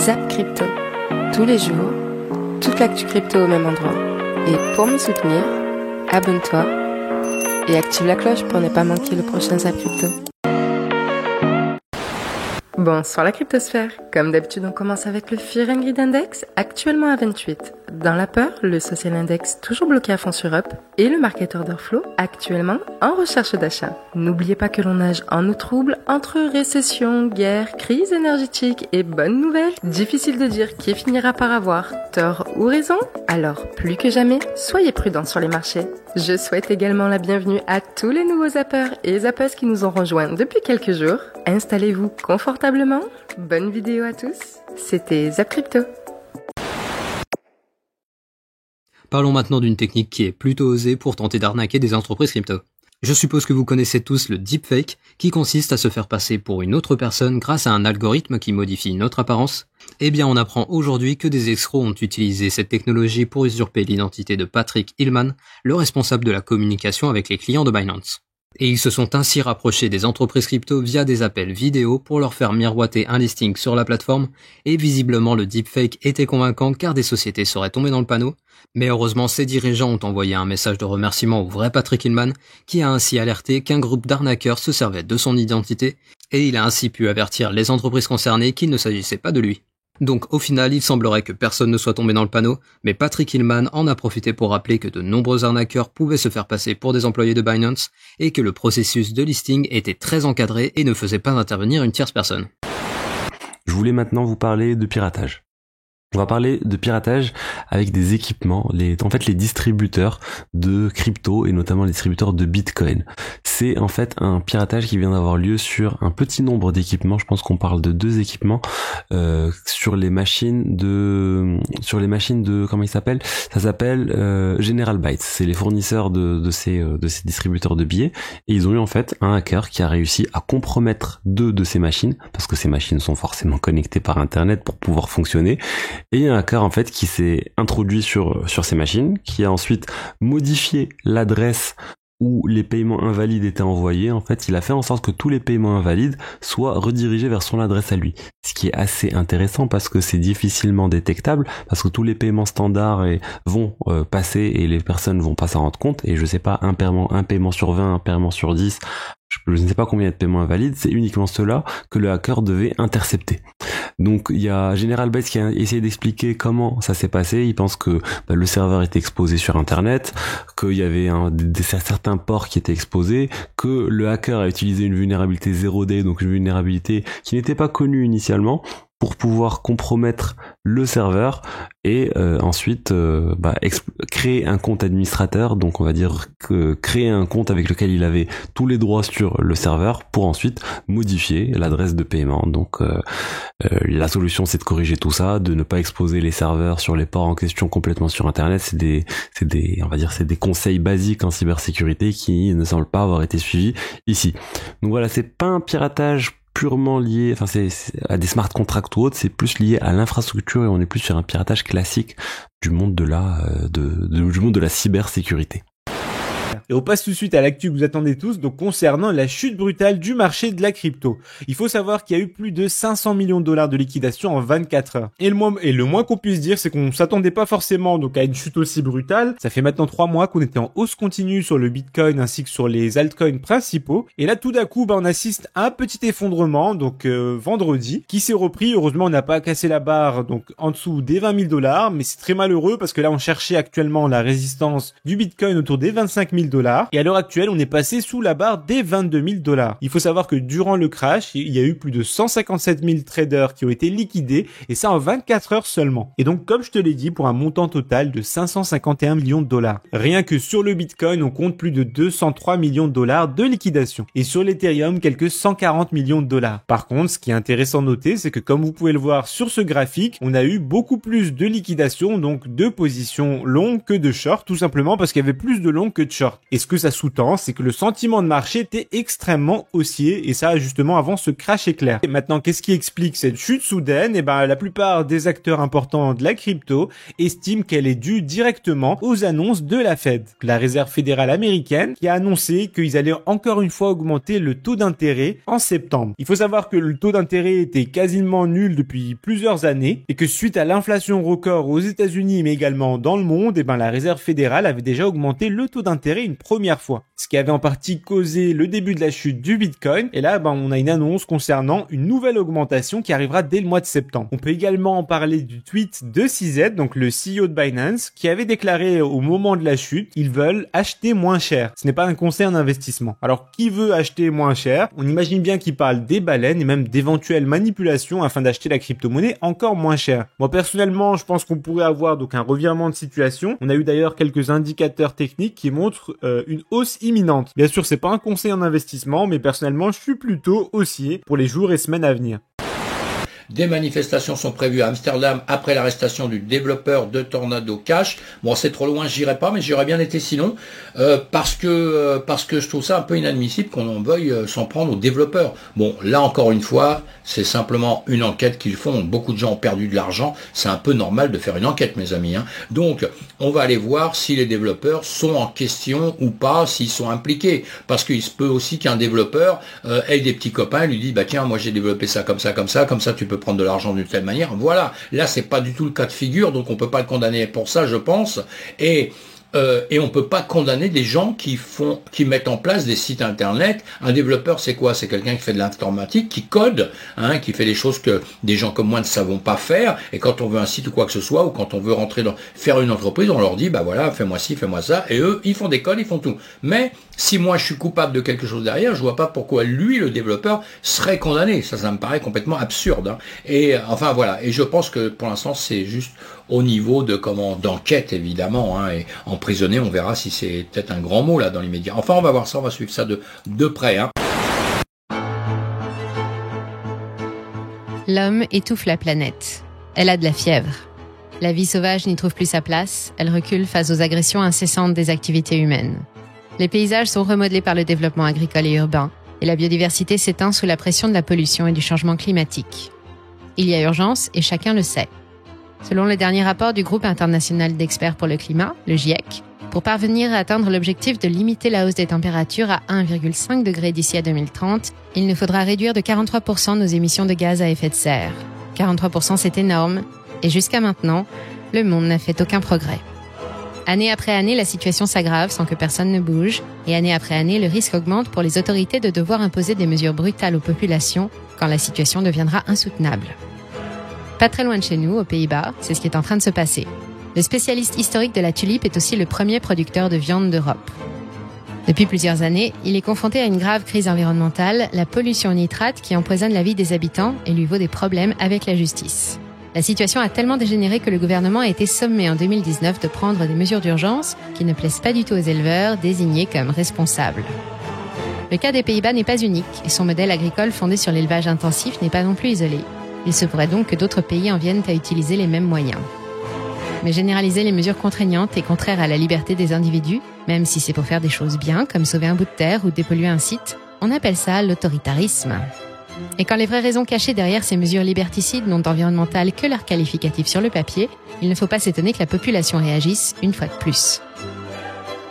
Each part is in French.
Zap Crypto. Tous les jours, toute l'actu crypto au même endroit. Et pour me soutenir, abonne-toi et active la cloche pour ne pas manquer le prochain Zap Crypto. Bonsoir la cryptosphère. Comme d'habitude, on commence avec le Fear and Greed Index, actuellement à 28. Dans la peur, le Social Index toujours bloqué à fond sur Up et le Market Order Flow actuellement en recherche d'achat. N'oubliez pas que l'on nage en eau trouble entre récession, guerre, crise énergétique et bonnes nouvelles. Difficile de dire qui finira par avoir tort ou raison. Alors, plus que jamais, soyez prudents sur les marchés. Je souhaite également la bienvenue à tous les nouveaux zappeurs et zappeuses qui nous ont rejoints depuis quelques jours. Installez-vous confortablement. Bonne vidéo à tous. C'était Zap Crypto. Parlons maintenant d'une technique qui est plutôt osée pour tenter d'arnaquer des entreprises crypto. Je suppose que vous connaissez tous le deepfake, qui consiste à se faire passer pour une autre personne grâce à un algorithme qui modifie notre apparence. Eh bien, on apprend aujourd'hui que des escrocs ont utilisé cette technologie pour usurper l'identité de Patrick Hillman, le responsable de la communication avec les clients de Binance. Et ils se sont ainsi rapprochés des entreprises crypto via des appels vidéo pour leur faire miroiter un listing sur la plateforme, et visiblement le deepfake était convaincant car des sociétés seraient tombées dans le panneau, mais heureusement ces dirigeants ont envoyé un message de remerciement au vrai Patrick Hillman, qui a ainsi alerté qu'un groupe d'arnaqueurs se servait de son identité, et il a ainsi pu avertir les entreprises concernées qu'il ne s'agissait pas de lui. Donc au final, il semblerait que personne ne soit tombé dans le panneau, mais Patrick Hillman en a profité pour rappeler que de nombreux arnaqueurs pouvaient se faire passer pour des employés de Binance et que le processus de listing était très encadré et ne faisait pas intervenir une tierce personne. Je voulais maintenant vous parler de piratage. On va parler de piratage avec des équipements, les distributeurs de crypto et notamment les distributeurs de Bitcoin. C'est en fait un piratage qui vient d'avoir lieu sur un petit nombre d'équipements. Je pense qu'on parle de 2 équipements sur les machines de comment il s'appelle ? Ça s'appelle General Bytes. C'est les fournisseurs de ces distributeurs de billets et ils ont eu en fait un hacker qui a réussi à compromettre 2 de ces machines parce que ces machines sont forcément connectées par internet pour pouvoir fonctionner. Et il y a un hacker en fait qui s'est introduit sur ces machines, qui a ensuite modifié l'adresse où les paiements invalides étaient envoyés. En fait, il a fait en sorte que tous les paiements invalides soient redirigés vers son adresse à lui. Ce qui est assez intéressant parce que c'est difficilement détectable, parce que tous les paiements standards vont passer et les personnes vont pas s'en rendre compte. Et je sais pas, un paiement sur 20, un paiement sur 10, je ne sais pas combien il y a de paiements invalides, c'est uniquement ceux-là que le hacker devait intercepter. Donc il y a General Bytes qui a essayé d'expliquer comment ça s'est passé. Il pense que le serveur était exposé sur internet, qu'il y avait certains ports qui étaient exposés, que le hacker a utilisé une vulnérabilité 0day, donc une vulnérabilité qui n'était pas connue initialement, pour pouvoir compromettre le serveur et ensuite créer un compte administrateur, donc on va dire créer un compte avec lequel il avait tous les droits sur le serveur pour ensuite modifier l'adresse de paiement. Donc la solution c'est de corriger tout ça, de ne pas exposer les serveurs sur les ports en question complètement sur internet. C'est des conseils basiques en cybersécurité qui ne semblent pas avoir été suivis ici. Donc voilà, c'est pas un piratage purement lié, c'est à des smart contracts ou autres, c'est plus lié à l'infrastructure et on est plus sur un piratage classique du monde de la cybersécurité. Et on passe tout de suite à l'actu que vous attendez tous, donc concernant la chute brutale du marché de la crypto. Il faut savoir qu'il y a eu plus de 500 millions de dollars de liquidation en 24 heures. Et le moins qu'on puisse dire, c'est qu'on s'attendait pas forcément donc à une chute aussi brutale. Ça fait maintenant 3 mois qu'on était en hausse continue sur le Bitcoin ainsi que sur les altcoins principaux. Et là, tout d'un coup, on assiste à un petit effondrement, donc vendredi, qui s'est repris. Heureusement, on n'a pas cassé la barre donc en dessous des 20 000 dollars, mais c'est très malheureux parce que là, on cherchait actuellement la résistance du Bitcoin autour des 25 000 $. Et à l'heure actuelle, on est passé sous la barre des 22 000 $. Il faut savoir que durant le crash, il y a eu plus de 157 000 traders qui ont été liquidés et ça en 24 heures seulement. Et donc, comme je te l'ai dit, pour un montant total de 551 millions de dollars. Rien que sur le Bitcoin, on compte plus de 203 millions de dollars de liquidation. Et sur l'Ethereum, quelques 140 millions de dollars. Par contre, ce qui est intéressant de noter, c'est que comme vous pouvez le voir sur ce graphique, on a eu beaucoup plus de liquidation, donc de positions longues que de short, tout simplement parce qu'il y avait plus de longues que de short. Et ce que ça sous-tend, c'est que le sentiment de marché était extrêmement haussier, et ça justement avant ce crash éclair. Et maintenant, qu'est-ce qui explique cette chute soudaine? La plupart des acteurs importants de la crypto estiment qu'elle est due directement aux annonces de la Fed, la Réserve fédérale américaine, qui a annoncé qu'ils allaient encore une fois augmenter le taux d'intérêt en septembre. Il faut savoir que le taux d'intérêt était quasiment nul depuis plusieurs années, et que suite à l'inflation record aux États-Unis mais également dans le monde, la Réserve fédérale avait déjà augmenté le taux d'intérêt une première fois, ce qui avait en partie causé le début de la chute du Bitcoin. Et là, on a une annonce concernant une nouvelle augmentation qui arrivera dès le mois de septembre. On peut également en parler du tweet de CZ, donc le CEO de Binance, qui avait déclaré au moment de la chute, ils veulent acheter moins cher. Ce n'est pas un conseil en investissement. Alors, qui veut acheter moins cher? On imagine bien qu'il parle des baleines et même d'éventuelles manipulations afin d'acheter la crypto-monnaie encore moins cher. Moi, personnellement, je pense qu'on pourrait avoir donc un revirement de situation. On a eu d'ailleurs quelques indicateurs techniques qui montrent une hausse imminente. Bien sûr, c'est pas un conseil en investissement, mais personnellement, je suis plutôt haussier pour les jours et semaines à venir. Des manifestations sont prévues à Amsterdam après l'arrestation du développeur de Tornado Cash. Bon, c'est trop loin, j'irai pas, mais j'aurais bien été sinon, parce que je trouve ça un peu inadmissible qu'on veuille s'en prendre aux développeurs. Bon, là encore une fois, c'est simplement une enquête qu'ils font. Beaucoup de gens ont perdu de l'argent. C'est un peu normal de faire une enquête, mes amis. Donc, on va aller voir si les développeurs sont en question ou pas, s'ils sont impliqués. Parce qu'il se peut aussi qu'un développeur ait des petits copains et lui dit, tiens, moi j'ai développé ça, comme ça, tu peux prendre de l'argent d'une telle manière. Voilà, là c'est pas du tout le cas de figure, donc on peut pas le condamner pour ça, je pense. Et on peut pas condamner des gens qui mettent en place des sites internet. Un développeur, c'est quoi? C'est quelqu'un qui fait de l'informatique, qui code, qui fait des choses que des gens comme moi ne savons pas faire. Et quand on veut un site ou quoi que ce soit, ou quand on veut faire une entreprise, on leur dit, voilà, fais-moi ci, fais-moi ça. Et eux, ils font des codes, ils font tout. Mais si moi je suis coupable de quelque chose derrière, je vois pas pourquoi lui, le développeur, serait condamné. Ça me paraît complètement absurde. Et enfin voilà. Et je pense que pour l'instant, c'est juste au niveau d'enquête évidemment. Et emprisonné, on verra si c'est peut-être un grand mot là dans l'immédiat. Enfin, on va voir ça, on va suivre ça de près. L'homme étouffe la planète. Elle a de la fièvre. La vie sauvage n'y trouve plus sa place. Elle recule face aux agressions incessantes des activités humaines. Les paysages sont remodelés par le développement agricole et urbain, et la biodiversité s'éteint sous la pression de la pollution et du changement climatique. Il y a urgence, et chacun le sait. Selon le dernier rapport du groupe international d'experts pour le climat, le GIEC, pour parvenir à atteindre l'objectif de limiter la hausse des températures à 1,5 degré d'ici à 2030, il nous faudra réduire de 43% nos émissions de gaz à effet de serre. 43%, c'est énorme, et jusqu'à maintenant, le monde n'a fait aucun progrès. Année après année, la situation s'aggrave sans que personne ne bouge, et année après année, le risque augmente pour les autorités de devoir imposer des mesures brutales aux populations quand la situation deviendra insoutenable. Pas très loin de chez nous, aux Pays-Bas, c'est ce qui est en train de se passer. Le spécialiste historique de la tulipe est aussi le premier producteur de viande d'Europe. Depuis plusieurs années, il est confronté à une grave crise environnementale, la pollution au nitrate qui empoisonne la vie des habitants et lui vaut des problèmes avec la justice. La situation a tellement dégénéré que le gouvernement a été sommé en 2019 de prendre des mesures d'urgence qui ne plaisent pas du tout aux éleveurs désignés comme responsables. Le cas des Pays-Bas n'est pas unique et son modèle agricole fondé sur l'élevage intensif n'est pas non plus isolé. Il se pourrait donc que d'autres pays en viennent à utiliser les mêmes moyens. Mais généraliser les mesures contraignantes est contraire à la liberté des individus, même si c'est pour faire des choses bien, comme sauver un bout de terre ou dépolluer un site, on appelle ça l'autoritarisme. Et quand les vraies raisons cachées derrière ces mesures liberticides n'ont environnementales que leur qualificatif sur le papier, il ne faut pas s'étonner que la population réagisse une fois de plus.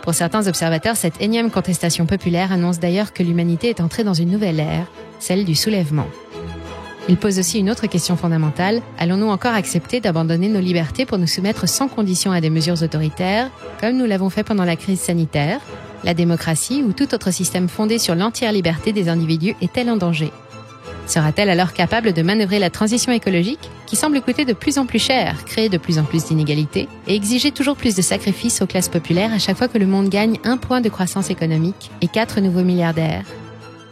Pour certains observateurs, cette énième contestation populaire annonce d'ailleurs que l'humanité est entrée dans une nouvelle ère, celle du soulèvement. Il pose aussi une autre question fondamentale. Allons-nous encore accepter d'abandonner nos libertés pour nous soumettre sans condition à des mesures autoritaires, comme nous l'avons fait pendant la crise sanitaire? La démocratie ou tout autre système fondé sur l'entière liberté des individus est-elle en danger? Sera-t-elle alors capable de manœuvrer la transition écologique, qui semble coûter de plus en plus cher, créer de plus en plus d'inégalités, et exiger toujours plus de sacrifices aux classes populaires à chaque fois que le monde gagne 1 point de croissance économique et 4 nouveaux milliardaires?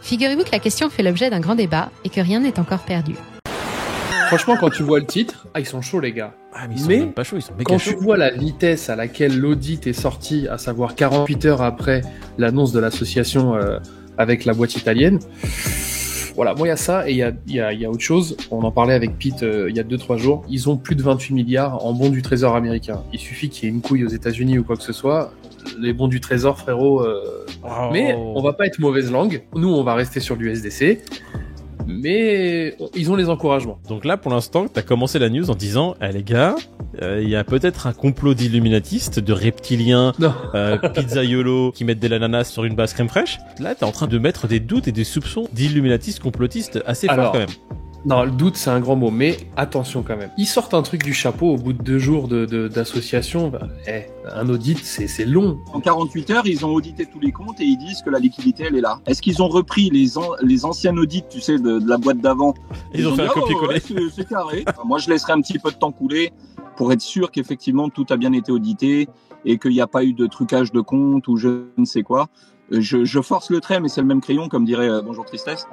Figurez-vous que la question fait l'objet d'un grand débat et que rien n'est encore perdu. Franchement, quand tu vois le titre, ils sont chauds les gars. Mais ils sont même pas chauds, ils sont méga quand chauds. tu vois la vitesse à laquelle l'audit est sorti, à savoir 48 heures après l'annonce de l'association avec la boîte italienne, voilà, moi il y a ça et il y a autre chose. On en parlait avec Pete il y a 2-3 jours. Ils ont plus de 28 milliards en bons du trésor américain. Il suffit qu'il y ait une couille aux États-Unis ou quoi que ce soit. les bons du trésor, frérot. Mais on va pas être mauvaise langue. Nous, on va rester sur l'USDC. Mais ils ont les encouragements. Donc là, pour l'instant, t'as commencé la news en disant, les gars, il y a peut-être un complot d'illuminatistes, de reptiliens, pizzaiolo qui mettent de l'ananas sur une base crème fraîche. Là, t'es en train de mettre des doutes et des soupçons d'illuminatistes complotistes assez forts quand même. Non, le doute, c'est un grand mot, mais attention quand même. Ils sortent un truc du chapeau au bout de 2 jours d'association. Un audit, c'est long. En 48 heures, ils ont audité tous les comptes et ils disent que la liquidité, elle est là. Est-ce qu'ils ont repris les anciens audits, tu sais, de la boîte d'avant? Ils ont fait un copier-coller. C'est carré. Moi, je laisserai un petit peu de temps couler pour être sûr qu'effectivement, tout a bien été audité et qu'il n'y a pas eu de trucage de compte ou je ne sais quoi. Je force le trait, mais c'est le même crayon, comme dirait Bonjour Tristesse.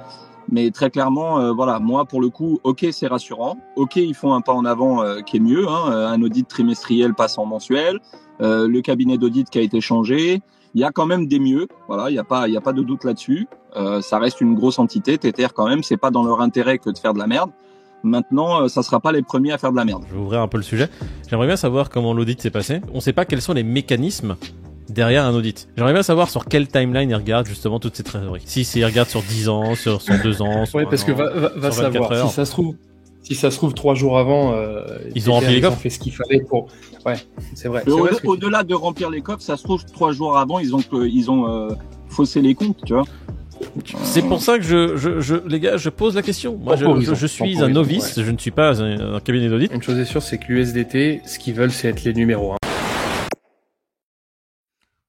Mais très clairement, voilà, moi pour le coup, ok, c'est rassurant. Ok, ils font un pas en avant qui est mieux. Un audit trimestriel passe en mensuel. Le cabinet d'audit qui a été changé. Il y a quand même des mieux. Voilà, il y a pas de doute là-dessus. Ça reste une grosse entité. TTR quand même, c'est pas dans leur intérêt que de faire de la merde. Maintenant, ça sera pas les premiers à faire de la merde. Je vais ouvrir un peu le sujet. J'aimerais bien savoir comment l'audit s'est passé. On sait pas quels sont les mécanismes derrière un audit. J'aimerais bien savoir sur quelle timeline ils regardent justement toute cette trésorerie. Si ils regardent sur 10 ans, sur 2 ans, sur ouais, parce que va savoir. Heures. Si ça se trouve 3 jours avant, ils ont rempli les coffres. Ils ont fait ce qu'il fallait pour. Ouais, c'est vrai. Au-delà de remplir les coffres, ça se trouve 3 jours avant, ils ont faussé les comptes, tu vois. C'est pour ça que les gars, je pose la question. Moi, je suis un novice, je ne suis pas un cabinet d'audit. Une chose est sûre, c'est que l'USDT, ce qu'ils veulent, c'est être les numéros 1.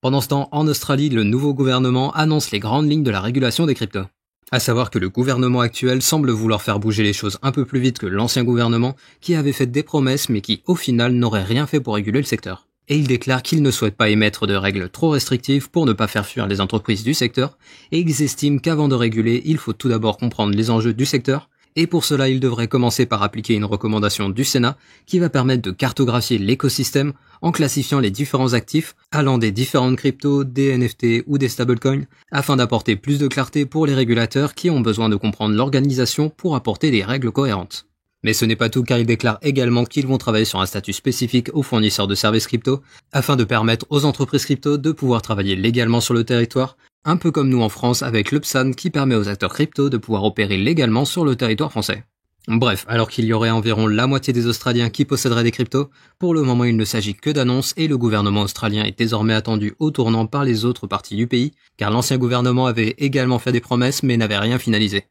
Pendant ce temps, en Australie, le nouveau gouvernement annonce les grandes lignes de la régulation des cryptos. À savoir que le gouvernement actuel semble vouloir faire bouger les choses un peu plus vite que l'ancien gouvernement qui avait fait des promesses mais qui, au final, n'aurait rien fait pour réguler le secteur. Et il déclare qu'il ne souhaite pas émettre de règles trop restrictives pour ne pas faire fuir les entreprises du secteur, et ils estiment qu'avant de réguler, il faut tout d'abord comprendre les enjeux du secteur, et pour cela, il devrait commencer par appliquer une recommandation du Sénat qui va permettre de cartographier l'écosystème en classifiant les différents actifs allant des différentes cryptos, des NFT ou des stablecoins afin d'apporter plus de clarté pour les régulateurs qui ont besoin de comprendre l'organisation pour apporter des règles cohérentes. Mais ce n'est pas tout car ils déclarent également qu'ils vont travailler sur un statut spécifique aux fournisseurs de services crypto afin de permettre aux entreprises crypto de pouvoir travailler légalement sur le territoire, un peu comme nous en France avec l'UPSAN qui permet aux acteurs crypto de pouvoir opérer légalement sur le territoire français. Bref, alors qu'il y aurait environ la moitié des Australiens qui posséderaient des cryptos, pour le moment il ne s'agit que d'annonces et le gouvernement australien est désormais attendu au tournant par les autres parties du pays, car l'ancien gouvernement avait également fait des promesses mais n'avait rien finalisé.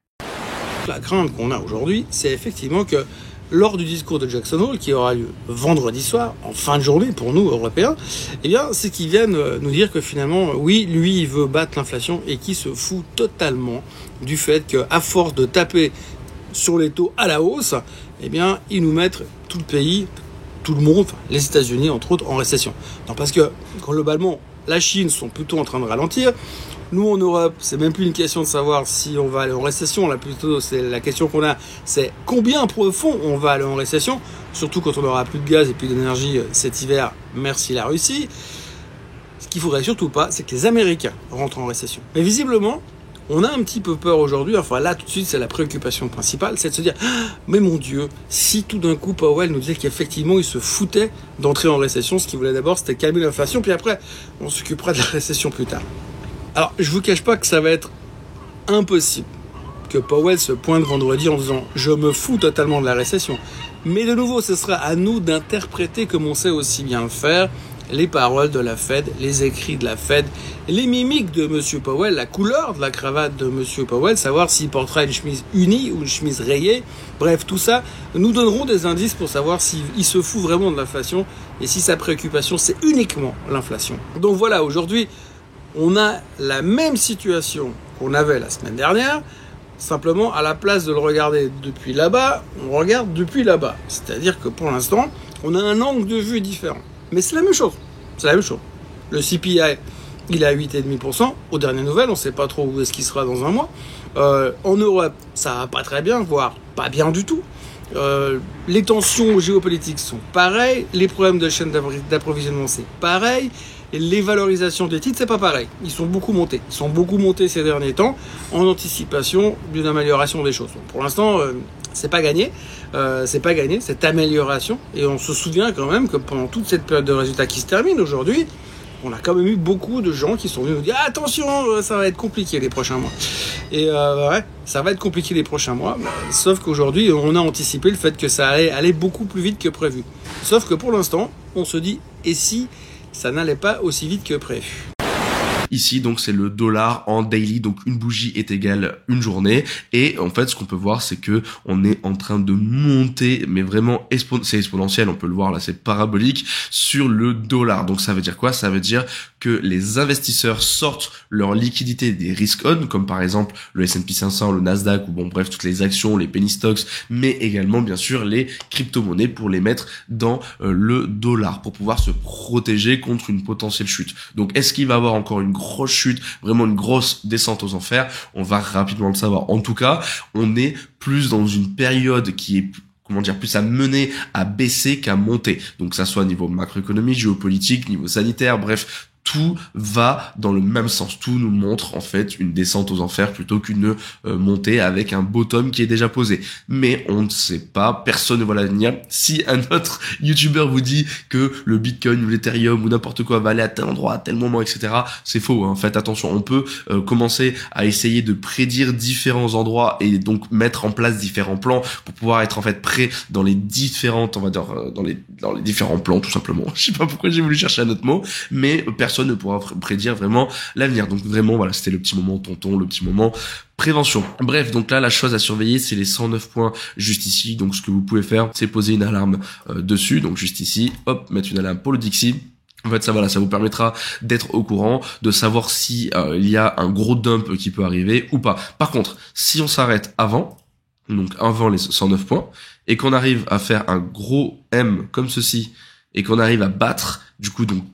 La crainte qu'on a aujourd'hui, c'est effectivement que lors du discours de Jackson Hole, qui aura lieu vendredi soir, en fin de journée pour nous, Européens, eh bien, c'est qu'ils viennent nous dire que finalement, oui, lui, il veut battre l'inflation et qu'il se fout totalement du fait qu'à force de taper sur les taux à la hausse, eh bien, ils nous mettent tout le pays, tout le monde, enfin, les États-Unis, entre autres, en récession. Non, parce que, globalement, la Chine sont plutôt en train de ralentir. Nous, en Europe, c'est même plus une question de savoir si on va aller en récession. Là, plutôt, c'est la question qu'on a, c'est combien profond on va aller en récession. Surtout quand on n'aura plus de gaz et plus d'énergie cet hiver. Merci la Russie. Ce qu'il faudrait surtout pas, c'est que les Américains rentrent en récession. Mais visiblement, on a un petit peu peur aujourd'hui. Enfin, là, tout de suite, c'est la préoccupation principale, c'est de se dire, mais mon Dieu, si tout d'un coup Powell nous disait qu'effectivement, il se foutait d'entrer en récession, ce qu'il voulait d'abord, c'était calmer l'inflation, puis après, on s'occupera de la récession plus tard. Alors, je vous cache pas que ça va être impossible que Powell se pointe vendredi en disant « je me fous totalement de la récession ». Mais de nouveau, ce sera à nous d'interpréter comme on sait aussi bien le faire les paroles de la Fed, les écrits de la Fed, les mimiques de M. Powell, la couleur de la cravate de M. Powell, savoir s'il portera une chemise unie ou une chemise rayée. Bref, tout ça nous donneront des indices pour savoir s'il se fout vraiment de l'inflation et si sa préoccupation, c'est uniquement l'inflation. Donc voilà, aujourd'hui, on a la même situation qu'on avait la semaine dernière, simplement à la place de le regarder depuis là-bas, on regarde depuis là-bas. C'est-à-dire que pour l'instant, on a un angle de vue différent. Mais c'est la même chose. C'est la même chose. Le CPI, il est à 8,5%. Aux dernières nouvelles, on ne sait pas trop où est-ce qu'il sera dans un mois. En Europe, ça va pas très bien, voire pas bien du tout. Les tensions géopolitiques sont pareilles. Les problèmes de chaîne d'approvisionnement, c'est pareil. Et les valorisations des titres, c'est pas pareil. Ils sont beaucoup montés. Ils sont beaucoup montés ces derniers temps en anticipation d'une amélioration des choses. Donc pour l'instant, c'est pas gagné. C'est pas gagné, cette amélioration. Et on se souvient quand même que pendant toute cette période de résultats qui se termine aujourd'hui, on a quand même eu beaucoup de gens qui sont venus nous dire « Attention, ça va être compliqué les prochains mois ». Et ouais, ça va être compliqué les prochains mois, sauf qu'aujourd'hui, on a anticipé le fait que ça allait aller beaucoup plus vite que prévu. Sauf que pour l'instant, on se dit « Et si ça n'allait pas aussi vite que prévu ?» Ici, donc, c'est le dollar en daily. Donc, une bougie est égale une journée. Et en fait, ce qu'on peut voir, c'est que on est en train de monter, mais vraiment c'est exponentiel. On peut le voir là, c'est parabolique sur le dollar. Donc, ça veut dire quoi? Ça veut dire que les investisseurs sortent leur liquidité des risk-on, comme par exemple le S&P 500, le Nasdaq, ou bon, bref, toutes les actions, les penny stocks, mais également, bien sûr, les crypto-monnaies pour les mettre dans le dollar, pour pouvoir se protéger contre une potentielle chute. Donc, est-ce qu'il va y avoir encore une grosse chute, vraiment une grosse descente aux enfers? On va rapidement le savoir. En tout cas, on est plus dans une période qui est plus à mener à baisser qu'à monter. Donc, que ça soit niveau macroéconomie, géopolitique, niveau sanitaire, bref, tout va dans le même sens. Tout nous montre en fait une descente aux enfers plutôt qu'une montée avec un bottom qui est déjà posé. Mais on ne sait pas, personne ne voit l'avenir. Si un autre YouTuber vous dit que le Bitcoin ou l'Ethereum ou n'importe quoi va aller à tel endroit, à tel moment, etc., c'est faux, hein. Faites attention. On peut commencer à essayer de prédire différents endroits et donc mettre en place différents plans pour pouvoir être en fait prêt dans les différentes, on va dire, dans les différents plans, tout simplement. Je sais pas pourquoi j'ai voulu chercher un autre mot, mais personne ne pourra prédire vraiment l'avenir. Donc vraiment, voilà, c'était le petit moment tonton, le petit moment prévention. Bref, donc là, la chose à surveiller, c'est les 109 points juste ici. Donc ce que vous pouvez faire, c'est poser une alarme dessus. Donc juste ici, hop, mettre une alarme pour le Dixie. En fait, ça, voilà, ça vous permettra d'être au courant, de savoir si il y a un gros dump qui peut arriver ou pas. Par contre, si on s'arrête avant, donc avant les 109 points, et qu'on arrive à faire un gros M comme ceci, et qu'on arrive à battre, du coup, donc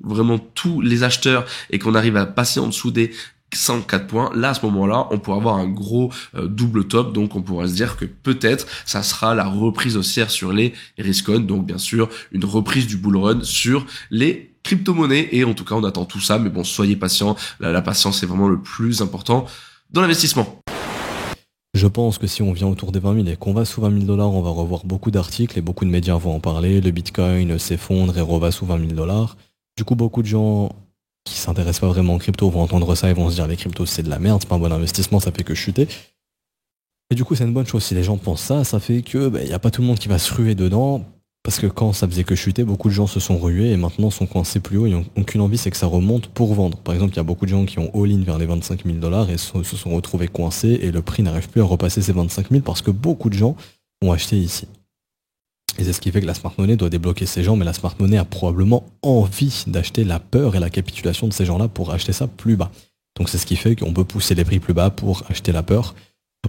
vraiment tous les acheteurs, et qu'on arrive à passer en dessous des 104 points, là, à ce moment-là, on pourra avoir un gros double top, donc on pourra se dire que peut-être ça sera la reprise haussière sur les risk-on, donc bien sûr, une reprise du bull run sur les crypto-monnaies, et en tout cas, on attend tout ça, mais bon, soyez patients, la patience est vraiment le plus important dans l'investissement. Je pense que si on vient autour des 20 000 et qu'on va sous 20 000 $, on va revoir beaucoup d'articles et beaucoup de médias vont en parler. Le Bitcoin s'effondre et reva sous 20 000 $. Du coup, beaucoup de gens qui s'intéressent pas vraiment aux cryptos vont entendre ça et vont se dire les cryptos c'est de la merde, c'est pas un bon investissement, ça fait que chuter. Et du coup, c'est une bonne chose. Si les gens pensent ça fait que y a pas tout le monde qui va se ruer dedans. Parce que quand ça faisait que chuter, beaucoup de gens se sont rués et maintenant sont coincés plus haut et n'ont aucune envie, c'est que ça remonte pour vendre. Par exemple, il y a beaucoup de gens qui ont all-in vers les 25 000 $ et se sont retrouvés coincés et le prix n'arrive plus à repasser ces 25 000 parce que beaucoup de gens ont acheté ici. Et c'est ce qui fait que la smart money doit débloquer ces gens, mais la smart money a probablement envie d'acheter la peur et la capitulation de ces gens-là pour acheter ça plus bas. Donc c'est ce qui fait qu'on peut pousser les prix plus bas pour acheter la peur.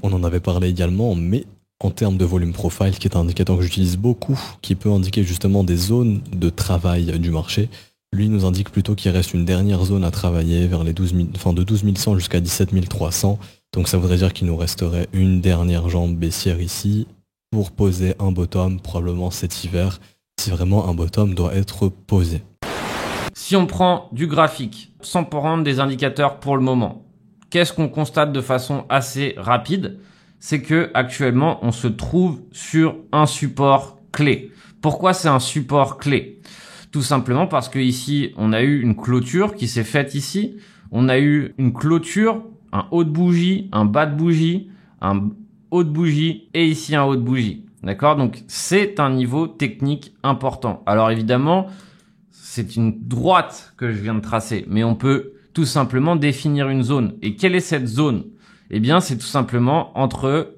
On en avait parlé également, mais en termes de volume profile, qui est un indicateur que j'utilise beaucoup, qui peut indiquer justement des zones de travail du marché, lui nous indique plutôt qu'il reste une dernière zone à travailler vers les de 12 100 jusqu'à 17 300. Donc ça voudrait dire qu'il nous resterait une dernière jambe baissière ici pour poser un bottom probablement cet hiver, si vraiment un bottom doit être posé. Si on prend du graphique, sans prendre des indicateurs pour le moment, qu'est-ce qu'on constate de façon assez rapide ? C'est que actuellement on se trouve sur un support clé. Pourquoi c'est un support clé? Tout simplement parce que ici on a eu une clôture qui s'est faite ici. On a eu une clôture, un haut de bougie, un bas de bougie, un haut de bougie et ici un haut de bougie. D'accord? Donc c'est un niveau technique important. Alors évidemment, c'est une droite que je viens de tracer, mais on peut tout simplement définir une zone. Et quelle est cette zone? Eh bien, c'est tout simplement entre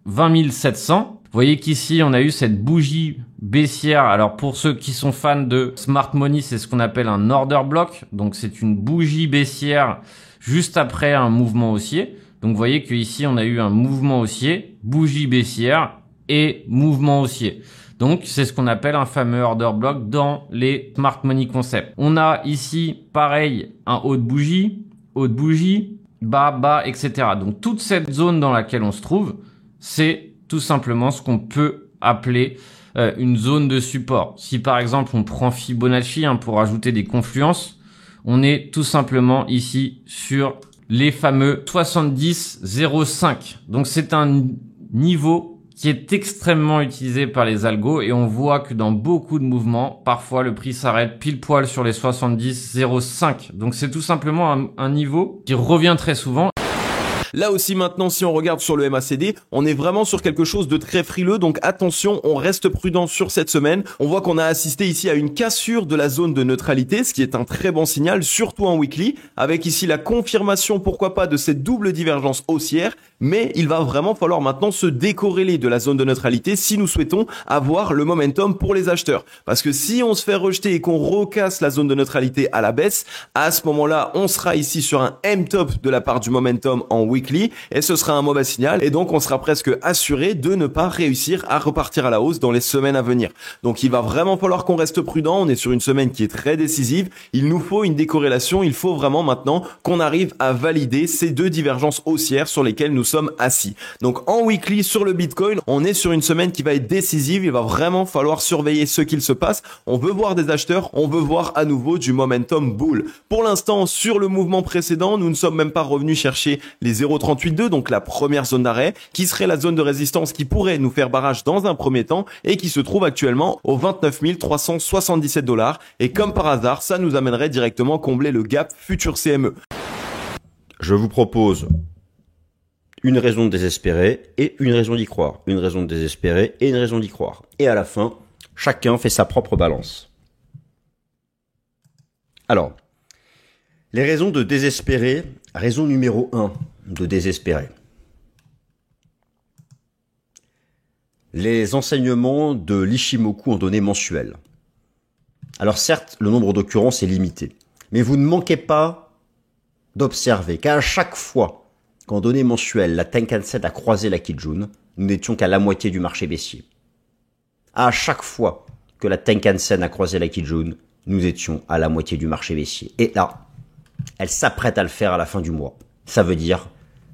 20 700. Vous voyez qu'ici, on a eu cette bougie baissière. Alors, pour ceux qui sont fans de Smart Money, c'est ce qu'on appelle un order block. Donc, c'est une bougie baissière juste après un mouvement haussier. Donc, vous voyez qu'ici, on a eu un mouvement haussier, bougie baissière et mouvement haussier. Donc, c'est ce qu'on appelle un fameux order block dans les Smart Money concepts. On a ici, pareil, un haut de bougie, bas, etc. Donc, toute cette zone dans laquelle on se trouve, c'est tout simplement ce qu'on peut appeler une zone de support. Si, par exemple, on prend Fibonacci pour ajouter des confluences, on est tout simplement ici sur les fameux 70,05. Donc, c'est un niveau qui est extrêmement utilisé par les algos et on voit que dans beaucoup de mouvements, parfois le prix s'arrête pile poil sur les 70,05. Donc c'est tout simplement un niveau qui revient très souvent. Là aussi maintenant, si on regarde sur le MACD, on est vraiment sur quelque chose de très frileux, donc attention, on reste prudent sur cette semaine. On voit qu'on a assisté ici à une cassure de la zone de neutralité, ce qui est un très bon signal, surtout en weekly, avec ici la confirmation, pourquoi pas, de cette double divergence haussière, mais il va vraiment falloir maintenant se décorréler de la zone de neutralité si nous souhaitons avoir le momentum pour les acheteurs. Parce que si on se fait rejeter et qu'on recasse la zone de neutralité à la baisse, à ce moment-là, on sera ici sur un M-top de la part du momentum en weekly, et ce sera un mauvais signal, et donc on sera presque assuré de ne pas réussir à repartir à la hausse dans les semaines à venir. Donc il va vraiment falloir qu'on reste prudent, on est sur une semaine qui est très décisive, il nous faut une décorrélation, il faut vraiment maintenant qu'on arrive à valider ces deux divergences haussières sur lesquelles nous sommes assis. Donc en weekly sur le Bitcoin, on est sur une semaine qui va être décisive, il va vraiment falloir surveiller ce qu'il se passe, on veut voir des acheteurs, on veut voir à nouveau du momentum bull. Pour l'instant, sur le mouvement précédent, nous ne sommes même pas revenus chercher les 0,38,2, donc la première zone d'arrêt, qui serait la zone de résistance qui pourrait nous faire barrage dans un premier temps et qui se trouve actuellement aux 29 377 $. Et comme par hasard, ça nous amènerait directement combler le gap futur CME. Je vous propose une raison de désespérer et une raison d'y croire. Une raison de désespérer et une raison d'y croire. Et à la fin, chacun fait sa propre balance. Alors, les raisons de désespérer, raison numéro 1 de désespérer. Les enseignements de l'Ishimoku en données mensuelles. Alors certes, le nombre d'occurrences est limité, mais vous ne manquez pas d'observer qu'à chaque fois qu'en données mensuelles, la Tenkan-sen a croisé la Kijun, nous n'étions qu'à la moitié du marché baissier. À chaque fois que la Tenkan-sen a croisé la Kijun, nous étions à la moitié du marché baissier. Et là, elle s'apprête à le faire à la fin du mois. Ça veut dire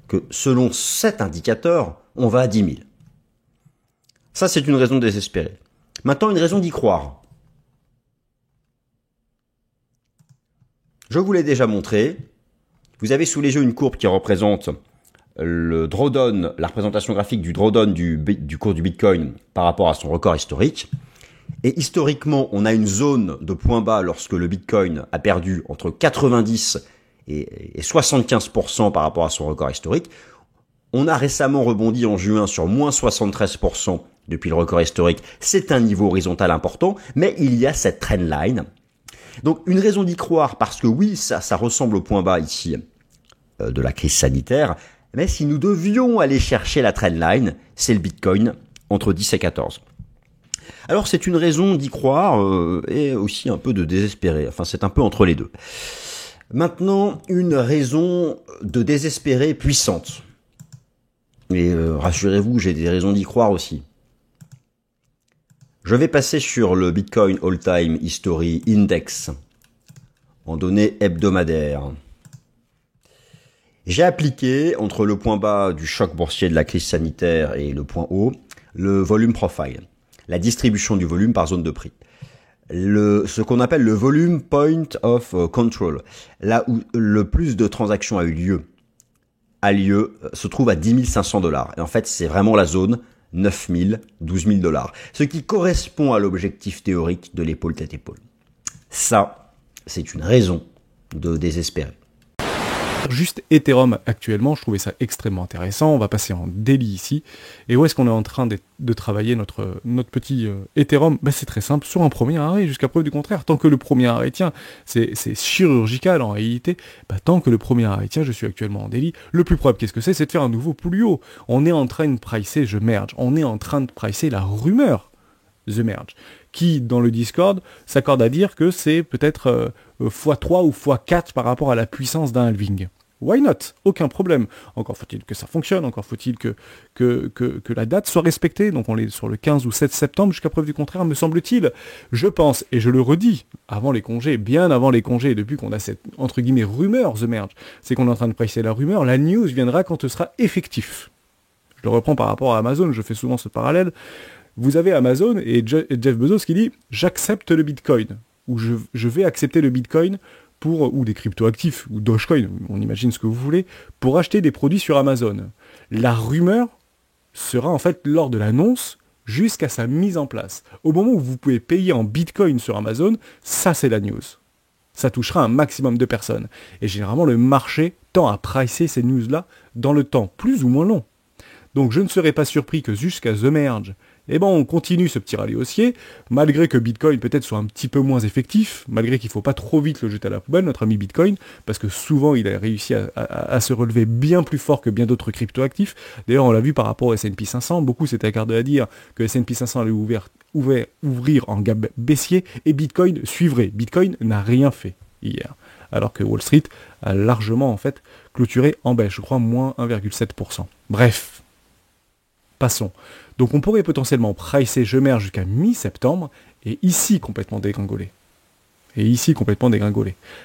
que selon cet indicateur, on va à 10 000. Ça, c'est une raison de désespérer. Maintenant, une raison d'y croire. Je vous l'ai déjà montré. Vous avez sous les yeux une courbe qui représente le drawdown, la représentation graphique du drawdown du cours du Bitcoin par rapport à son record historique. Et historiquement, on a une zone de point bas lorsque le Bitcoin a perdu entre 90 et 75% par rapport à son record historique. On a récemment rebondi en juin sur moins 73% depuis le record historique. C'est un niveau horizontal important, mais il y a cette trendline. Donc une raison d'y croire, parce que oui, ça ressemble au point bas ici de la crise sanitaire, mais si nous devions aller chercher la trendline, c'est le Bitcoin entre 10 et 14. Alors c'est une raison d'y croire et aussi un peu de désespérer, enfin c'est un peu entre les deux. Maintenant, une raison de désespérer puissante. Et rassurez-vous, j'ai des raisons d'y croire aussi. Je vais passer sur le Bitcoin All-Time History Index en données hebdomadaires. J'ai appliqué entre le point bas du choc boursier de la crise sanitaire et le point haut, le volume profile, la distribution du volume par zone de prix. Ce qu'on appelle le volume point of control, là où le plus de transactions a eu lieu, se trouve à 10 500 $. Et en fait, c'est vraiment la zone 9 000, 12 000 $. Ce qui correspond à l'objectif théorique de l'épaule tête-épaule. Ça, c'est une raison de désespérer. Juste Ethereum actuellement, je trouvais ça extrêmement intéressant. On va passer en daily ici. Et où est-ce qu'on est en train de travailler notre petit Ethereum? C'est très simple, sur un premier arrêt, jusqu'à preuve du contraire. Tant que le premier arrêt tient, c'est chirurgical en réalité. Tant que le premier arrêt tient, je suis actuellement en daily. Le plus probable, qu'est-ce que c'est? C'est de faire un nouveau plus haut. On est en train de pricer, je merge. On est en train de pricer la rumeur The Merge, qui, dans le Discord, s'accorde à dire que c'est peut-être x3 ou x4 par rapport à la puissance d'un halving. Why not? Aucun problème. Encore faut-il que ça fonctionne, encore faut-il que la date soit respectée. Donc on est sur le 15 ou 7 septembre, jusqu'à preuve du contraire, me semble-t-il. Je pense, et je le redis, avant les congés, bien avant les congés, depuis qu'on a cette, entre guillemets, rumeur The Merge, c'est qu'on est en train de pricer la rumeur, la news viendra quand ce sera effectif. Je le reprends par rapport à Amazon, je fais souvent ce parallèle. Vous avez Amazon et Jeff Bezos qui dit « J'accepte le Bitcoin » ou « Je vais accepter le Bitcoin » ou des cryptoactifs, ou Dogecoin, on imagine ce que vous voulez, pour acheter des produits sur Amazon. La rumeur sera en fait lors de l'annonce jusqu'à sa mise en place. Au moment où vous pouvez payer en Bitcoin sur Amazon, ça c'est la news. Ça touchera un maximum de personnes. Et généralement, le marché tend à pricer ces news-là dans le temps plus ou moins long. Donc je ne serais pas surpris que jusqu'à The Merge, on continue ce petit rallye haussier, malgré que Bitcoin peut-être soit un petit peu moins effectif, malgré qu'il ne faut pas trop vite le jeter à la poubelle, notre ami Bitcoin, parce que souvent il a réussi à se relever bien plus fort que bien d'autres cryptoactifs. D'ailleurs, on l'a vu par rapport au S&P 500, beaucoup s'étaient accordés à dire que S&P 500 allait ouvrir en gap baissier, et Bitcoin suivrait. Bitcoin n'a rien fait hier, alors que Wall Street a largement en fait clôturé en baisse, je crois moins 1,7%. Bref, passons. Donc on pourrait potentiellement pricer je merge jusqu'à mi-septembre, et ici complètement dégringoler.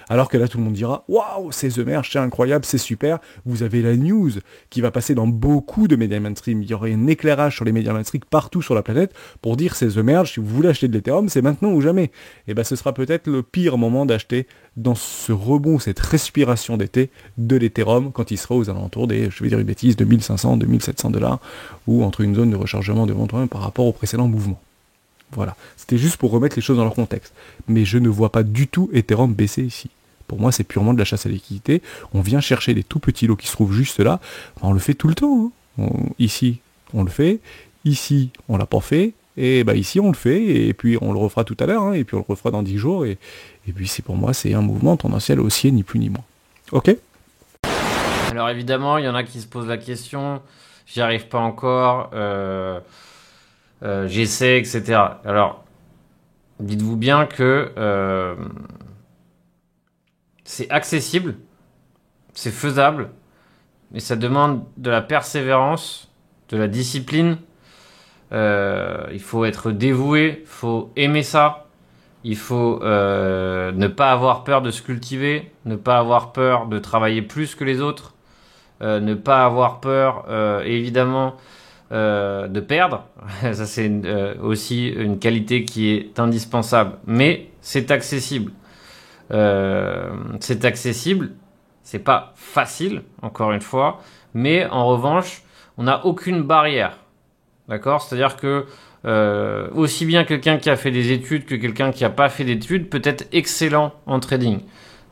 Alors que là tout le monde dira « Waouh, c'est The Merge, c'est incroyable, c'est super !» Vous avez la news qui va passer dans beaucoup de médias mainstream. Il y aurait un éclairage sur les médias mainstream partout sur la planète pour dire « C'est The Merge, si vous voulez acheter de l'Ethereum, c'est maintenant ou jamais !» Et ce sera peut-être le pire moment d'acheter dans ce rebond, cette respiration d'été de l'Ethereum quand il sera aux alentours des, je vais dire une bêtise, de 1500, 2700 $, ou entre une zone de rechargement de vente par rapport au précédent mouvement. Voilà, c'était juste pour remettre les choses dans leur contexte. Mais je ne vois pas du tout Ethereum baisser ici. Pour moi, c'est purement de la chasse à liquidité. On vient chercher des tout petits lots qui se trouvent juste là. On le fait tout le temps. Ici, on le fait. Ici, on l'a pas fait. Et ici, on le fait. Et puis, on le refera tout à l'heure. Et puis, on le refera dans 10 jours. Et puis, pour moi, c'est un mouvement tendanciel haussier, ni plus ni moins. Ok ? Alors, évidemment, il y en a qui se posent la question. J'y arrive pas encore. J'essaie, etc. Alors, dites-vous bien que c'est accessible, c'est faisable, mais ça demande de la persévérance, de la discipline. Il faut être dévoué, il faut aimer ça, il faut ne pas avoir peur de se cultiver, ne pas avoir peur de travailler plus que les autres, ne pas avoir peur, évidemment, de perdre. Ça c'est aussi une qualité qui est indispensable, mais c'est accessible. C'est pas facile, encore une fois, mais en revanche on n'a aucune barrière, d'accord? C'est-à-dire que aussi bien quelqu'un qui a fait des études que quelqu'un qui n'a pas fait d'études peut être excellent en trading.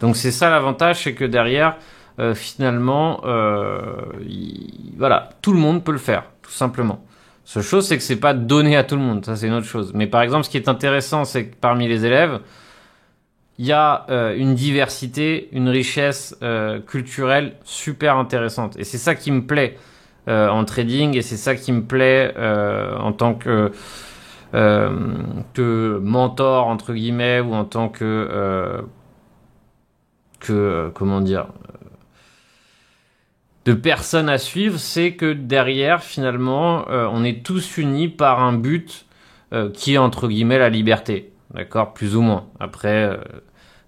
Donc c'est ça l'avantage, c'est que derrière finalement voilà, tout le monde peut le faire, tout simplement. Seule chose, c'est que c'est pas donné à tout le monde, ça c'est une autre chose. Mais par exemple, ce qui est intéressant, c'est que parmi les élèves, il y a une diversité, une richesse culturelle super intéressante. Et c'est ça qui me plaît en trading, et c'est ça qui me plaît en tant que mentor, entre guillemets, ou en tant que comment dire, de personnes à suivre, c'est que derrière, finalement, on est tous unis par un but qui est, entre guillemets, la liberté. D'accord, plus ou moins. Après,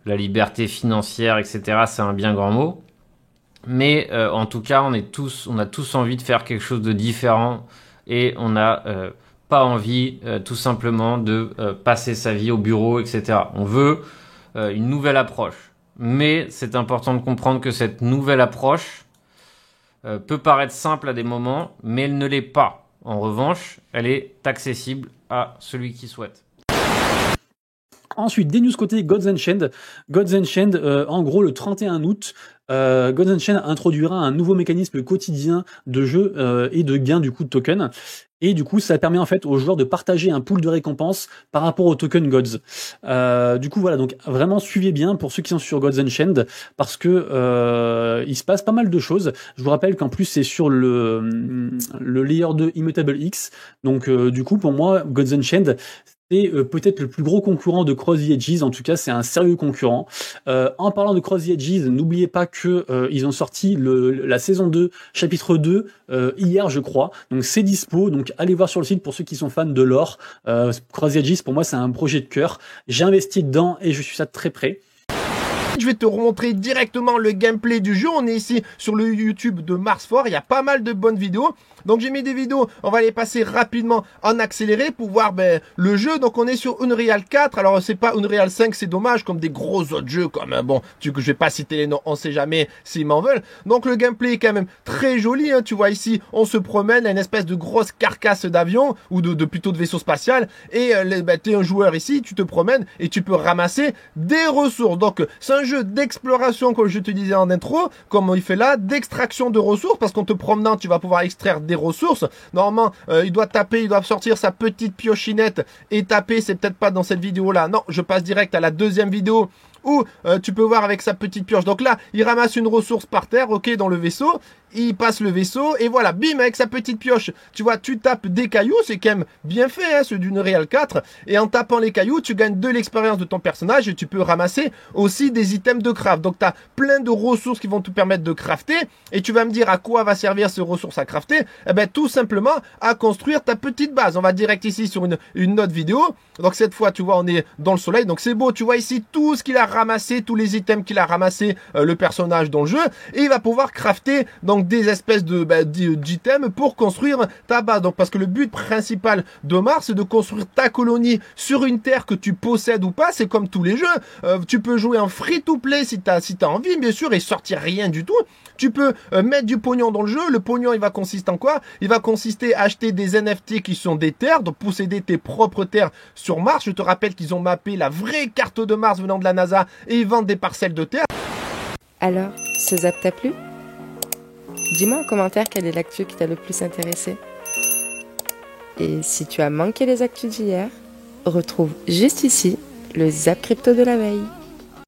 la liberté financière, etc., c'est un bien grand mot. Mais en tout cas, on a tous envie de faire quelque chose de différent, et on n'a pas envie, tout simplement, de passer sa vie au bureau, etc. On veut une nouvelle approche. Mais c'est important de comprendre que cette nouvelle approche peut paraître simple à des moments, mais elle ne l'est pas. En revanche, elle est accessible à celui qui souhaite. Ensuite, des news côté Gods Unchained. Gods Unchained, en gros, le 31 août, Gods Unchained introduira un nouveau mécanisme quotidien de jeu et de gain du coup de token. Et du coup, ça permet en fait aux joueurs de partager un pool de récompenses par rapport au token Gods. Du coup, voilà, donc vraiment suivez bien pour ceux qui sont sur Gods Unchained, parce que il se passe pas mal de choses. Je vous rappelle qu'en plus c'est sur le layer 2 Immutable X. Donc du coup, pour moi, Gods Unchained, c'est peut-être le plus gros concurrent de Cross the Edges. En tout cas, c'est un sérieux concurrent. En parlant de Cross the Edges, n'oubliez pas que ils ont sorti la saison 2, chapitre 2, hier, je crois. Donc c'est dispo. Donc allez voir sur le site pour ceux qui sont fans de lore. Cross the Edges, pour moi, c'est un projet de cœur. J'ai investi dedans et je suis ça de très près. je vais te remontrer directement le gameplay du jeu. On est ici sur le YouTube de Mars4. Il y a pas mal de bonnes vidéos. Donc j'ai mis des vidéos, on va les passer rapidement en accéléré pour voir le jeu. Donc on est sur Unreal 4, alors c'est pas Unreal 5, c'est dommage, comme des gros autres jeux, comme je vais pas citer les noms, on sait jamais s'ils m'en veulent. Donc le gameplay est quand même très joli, hein. Tu vois ici, on se promène à une espèce de grosse carcasse d'avion, ou plutôt de vaisseau spatial, et t'es un joueur ici, tu te promènes, et tu peux ramasser des ressources. Donc c'est un jeu d'exploration, comme je te disais en intro, comme il fait là, d'extraction de ressources, parce qu'en te promenant, tu vas pouvoir extraire des ressources. Normalement, il doit sortir sa petite piochinette et taper. C'est peut-être pas dans cette vidéo là. Non, je passe direct à la deuxième vidéo où tu peux voir avec sa petite pioche. Donc là, il ramasse une ressource par terre, ok, dans le vaisseau. Il passe le vaisseau et voilà, bim, avec sa petite pioche, tu vois, tu tapes des cailloux, c'est quand même bien fait, hein, ceux d'Unreal 4, et en tapant les cailloux, tu gagnes de l'expérience de ton personnage et tu peux ramasser aussi des items de craft. Donc tu as plein de ressources qui vont te permettre de crafter, et tu vas me dire à quoi va servir ces ressources à crafter. Eh ben tout simplement à construire ta petite base. On va direct ici sur une autre vidéo. Donc cette fois, tu vois, on est dans le soleil, donc c'est beau, tu vois ici tout ce qu'il a ramassé, tous les items qu'il a ramassé, le personnage dans le jeu, et il va pouvoir crafter donc des espèces d'items pour construire ta base. Donc parce que le but principal de Mars, c'est de construire ta colonie sur une terre que tu possèdes ou pas. C'est comme tous les jeux. Tu peux jouer en free-to-play si t'as envie, bien sûr, et sortir rien du tout. Tu peux mettre du pognon dans le jeu. Le pognon, il va consister en quoi? Il va consister à acheter des NFT qui sont des terres, donc posséder tes propres terres sur Mars. Je te rappelle qu'ils ont mappé la vraie carte de Mars venant de la NASA et ils vendent des parcelles de terre. Alors, ce zap t'a plu? Dis-moi en commentaire quelle est l'actu qui t'a le plus intéressé. Et si tu as manqué les actus d'hier, retrouve juste ici le Zap Crypto de la veille.